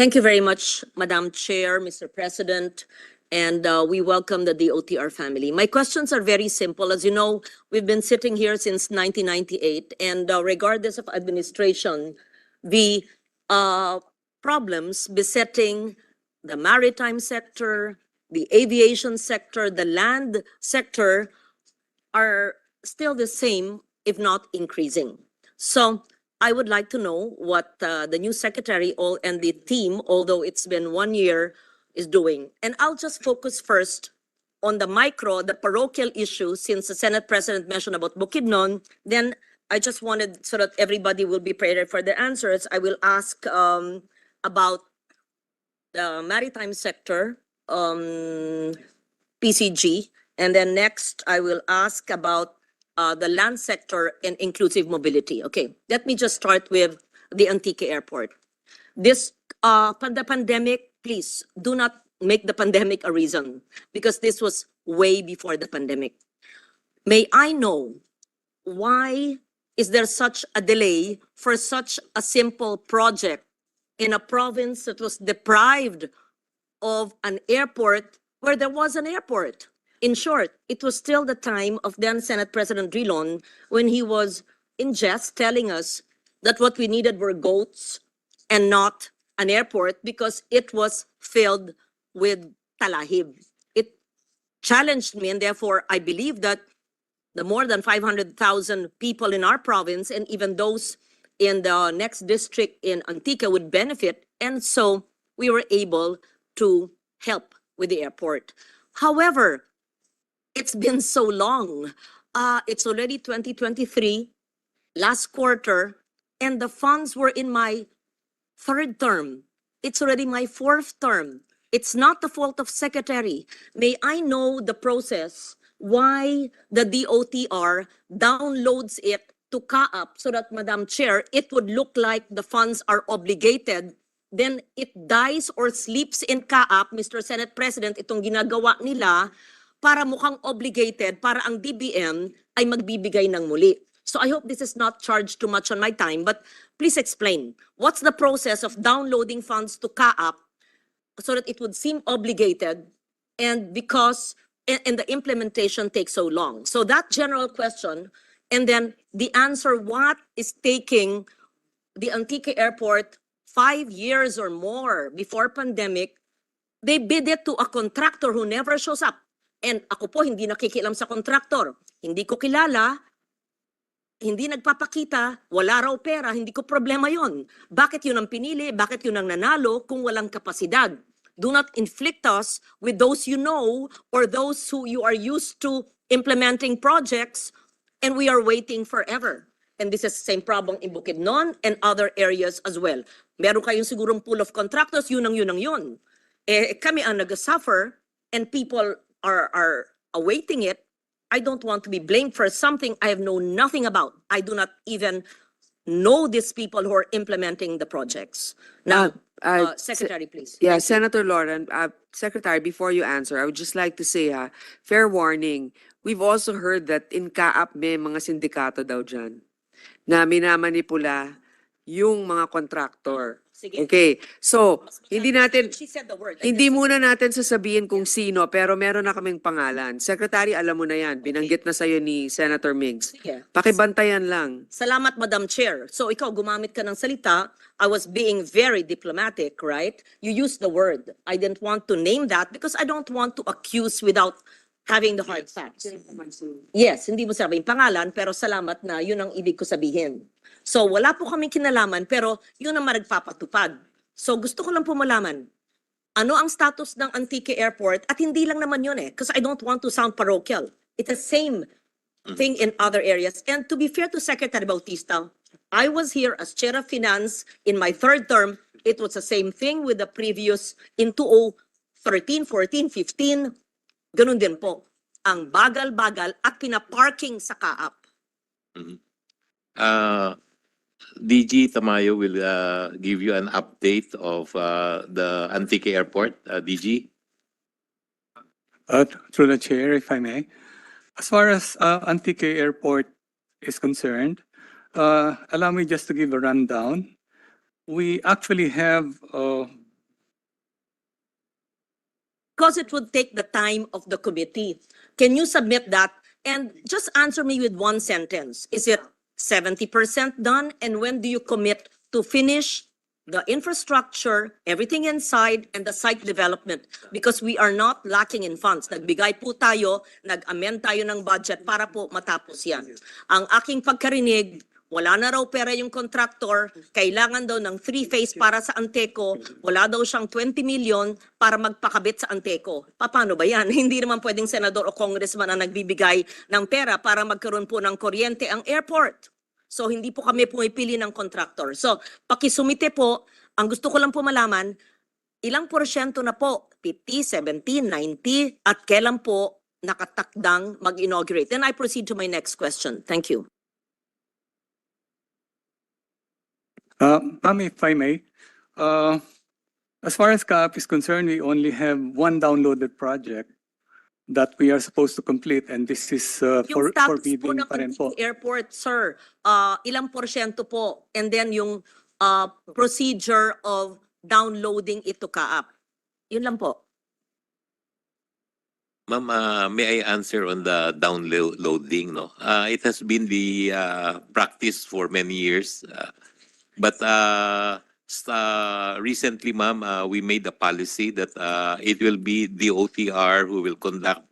Thank you very much, Madam Chair, Mr. President, and we welcome the DOTR family. My questions are very simple. As you know, we've been sitting here since 1998, and regardless of administration, the problems besetting the maritime sector, the aviation sector, the land sector are still the same, if not increasing. So I would like to know what the new secretary and the team, although it's been 1 year, is doing. And I'll just focus first on the micro, the parochial issue, since the Senate President mentioned about Bukidnon. Then I just wanted, so that everybody will be prepared for their answers, I will ask about the maritime sector, PCG, and then next I will ask about the land sector and inclusive mobility. Okay, let me just start with the Antique Airport. This the pandemic, please do not make the pandemic a reason, because this was way before the pandemic. May I know why is there such a delay for such a simple project in a province that was deprived of an airport where there was an airport? In short, it was still the time of then Senate President Drilon when he was in jest telling us that what we needed were goats and not an airport because it was filled with talahib. It challenged me, and therefore I believe that the more than 500,000 people in our province and even those in the next district in Antique would benefit, and so we were able to help with the airport. However, it's been so long. It's already 2023, last quarter, and the funds were in my third term. It's already my fourth term. It's not the fault of secretary. May I know the process why the DOTR downloads it to CAAP so that, Madam Chair, it would look like the funds are obligated. Then it dies or sleeps in CAAP, Mr. Senate President, itong ginagawa nila para mukhang obligated, para ang DBM ay magbibigay ng muli. So I hope this is not charged too much on my time, but please explain. What's the process of downloading funds to CAAP so that it would seem obligated, and because and the implementation takes so long? So that general question, and then the answer, what is taking the Antique Airport 5 years or more before pandemic? They bid it to a contractor who never shows up. And ako po hindi nakikialam sa contractor. Hindi ko kilala, hindi nagpapakita, wala raw pera, hindi ko problema yon. Bakit yun ang pinili? Bakit yun ang nanalo kung walang kapasidad? Do not inflict us with those you know or those who you are used to implementing projects, and we are waiting forever. And this is the same problem in Bukidnon and other areas as well. Meron kayong sigurong pool of contractors, yun. Kami ang nag-suffer, and people are awaiting it. I don't want to be blamed for something I have known nothing about. I do not even know these people who are implementing the projects. Now, Secretary, please. Yeah, Senator Loren, Secretary, before you answer, I would just like to say, fair warning, we've also heard that in CAAP may mga sindikato daw dyan na minamanipula yung mga contractor. Sige. Okay, so hindi natin, She said the word. hindi muna natin sasabihin kung sino, pero meron na kaming pangalan. Secretary, alam mo na yan, binanggit na sa'yo ni Senator Migs. Sige. Pakibantayan lang. Salamat, Madam Chair. So ikaw, gumamit ka ng salita. I was being very diplomatic, right? You used the word. I didn't want to name that because I don't want to accuse without having the hard facts. Yes, hindi mo sabihin pangalan, pero salamat na yun ang ibig ko sabihin. So wala po kaming kinalaman, pero yun ang maragpapatupad. So gusto ko lang po malaman, ano ang status ng Antique Airport? At hindi lang naman yun because I don't want to sound parochial. It's the same thing in other areas. And to be fair to Secretary Bautista, I was here as Chair of Finance in my third term. It was the same thing with the previous in 2013, 14, 15. Ganun din po. Ang bagal-bagal at pinaparking sa CAAP. DG Tamayo will give you an update of the Antique Airport. DG? Through the chair, if I may. As far as Antique Airport is concerned, allow me just to give a rundown. We actually have because it would take the time of the committee. Can you submit that? And just answer me with one sentence. Is it 70% done? And when do you commit to finish the infrastructure, everything inside, and the site development? Because we are not lacking in funds. Nagbigay po tayo, nag-amend tayo ng budget para po matapos yan. Ang aking pagkarinig, wala na raw pera yung contractor, kailangan daw ng 3-phase para sa Anteco, wala daw siyang 20 million para magpakabit sa Anteco. Paano ba yan? Hindi naman pwedeng senador o congressman ang nagbibigay ng pera para magkaroon po ng kuryente ang airport. So hindi po kami pumipili ng contractor. So pakisumite po, ang gusto ko lang po malaman, ilang porsyento na po? 50, 70, 90, at kailan po nakatakdang mag-inaugurate? Then I proceed to my next question. Thank you. Ma'am, if I may, as far as CAAP is concerned, we only have one downloaded project that we are supposed to complete, and this is Yung for status po bidding ng pa rin po. Antique Airport, sir, ilang porsyento po? And then yung procedure of downloading it to CAAP. Yun lang po. Ma'am, may I answer on the downloading? No, it has been the practice for many years, but recently, ma'am, we made a policy that it will be the OTR who will conduct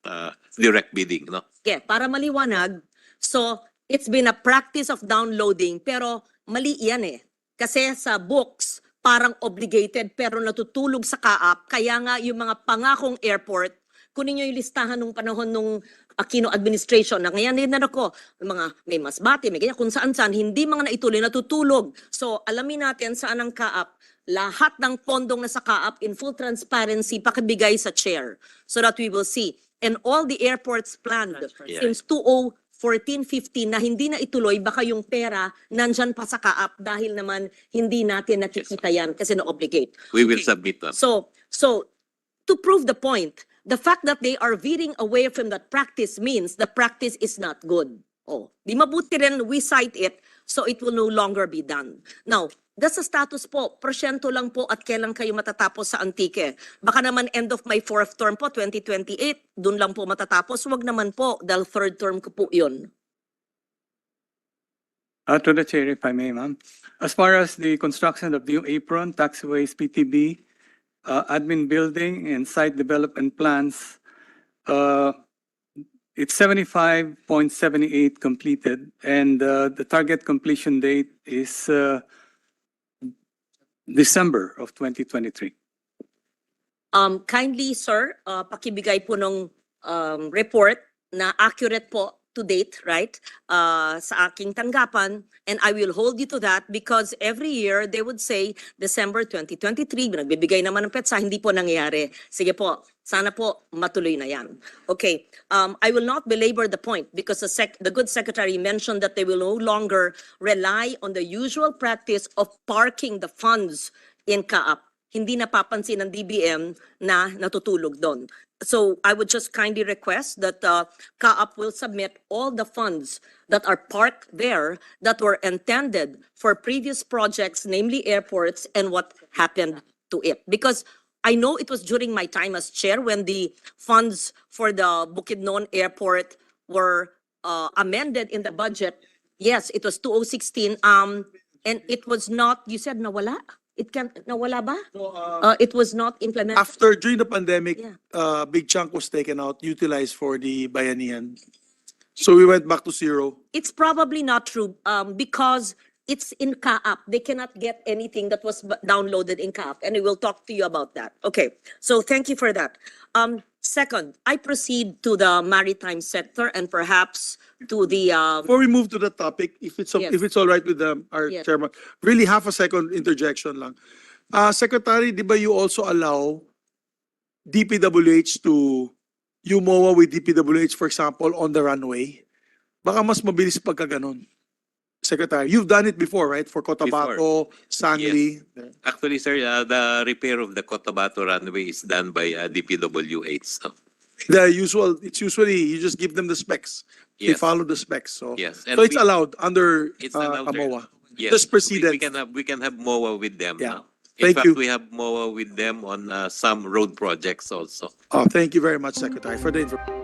direct bidding. No. Yeah, para maliwanag. So, it's been a practice of downloading, pero mali yan eh. Kasi sa books, parang obligated, pero natutulog sa CAAP. Kaya nga yung mga pangakong airport, kunin nyo yung listahan nung panahon nung Aquino administration na ngayon din na ako, mga may Masbate, may ganyan, kung saan-saan, hindi mga naituloy, natutulog. So, alamin natin saan ang CAAP. Lahat ng pondong nasa CAAP in full transparency, pakibigay sa chair so that we will see. And all the airports planned Yeah. since 2014-15 na hindi na ituloy, baka yung pera nandyan pa sa CAAP dahil naman hindi natin nakikita yan kasi na-obligate. We will submit them. So to prove the point, the fact that they are veering away from that practice means the practice is not good. Oh, di mabuti rin we cite it so it will no longer be done. Now, that's the status po. Porsyento lang po at kailan kayo matatapos sa Antique. Baka naman end of my 4th term po, 2028, dun lang po matatapos. Wag naman po, dahil 3rd term ko po yun. To the chair, if I may, ma'am. As far as the construction of new apron, taxiways, PTB, admin building, and site development plans, it's 75.78 completed, and the target completion date is December of 2023. Kindly, sir, pakibigay po ng report na accurate po to date, right? Sa aking tanggapan, and I will hold you to that because every year they would say December 2023, nagbibigay naman ng petsa, hindi po nangyayari. Sige po, sana po matuloy na yan. Okay, I will not belabor the point because the good secretary mentioned that they will no longer rely on the usual practice of parking the funds in CAAP. Hindi napapansin ng DBM na natutulog doon. So I would just kindly request that CAAP will submit all the funds that are parked there that were intended for previous projects, namely airports, and what happened to it. Because I know it was during my time as chair when the funds for the Bukidnon Airport were amended in the budget. Yes, it was 2016, and it was not, you said nawala? It can't, nawala ba? It was not implemented. After, during the pandemic, Yeah. big chunk was taken out, utilized for the Bayanihan. So we went back to zero. It's probably not true because it's in CAAP. They cannot get anything that was downloaded in CAAP, and we will talk to you about that. Okay, so thank you for that. Second, I proceed to the maritime sector and perhaps to the Before we move to the topic, if it's Yes. if it's all right with our Yes. chairman, really half a second interjection lang. Secretary, di ba you also allow DPWH to UMOA with DPWH, for example, on the runway? Baka mas mabilis pagka ganun. Secretary, you've done it before, right? For Cotabato, Sangli. Actually, sir, the repair of the Cotabato runway is done by DPWH. So, It's usually, you just give them the specs. They yes. follow the specs, so. Yes. So it's allowed under It's allowed there. AMOA. Yes. Just precedent. We can have MOA with them. Yeah. No? In Thank fact, you. we have MOA with them on some road projects also. Thank you very much, Secretary, for the information.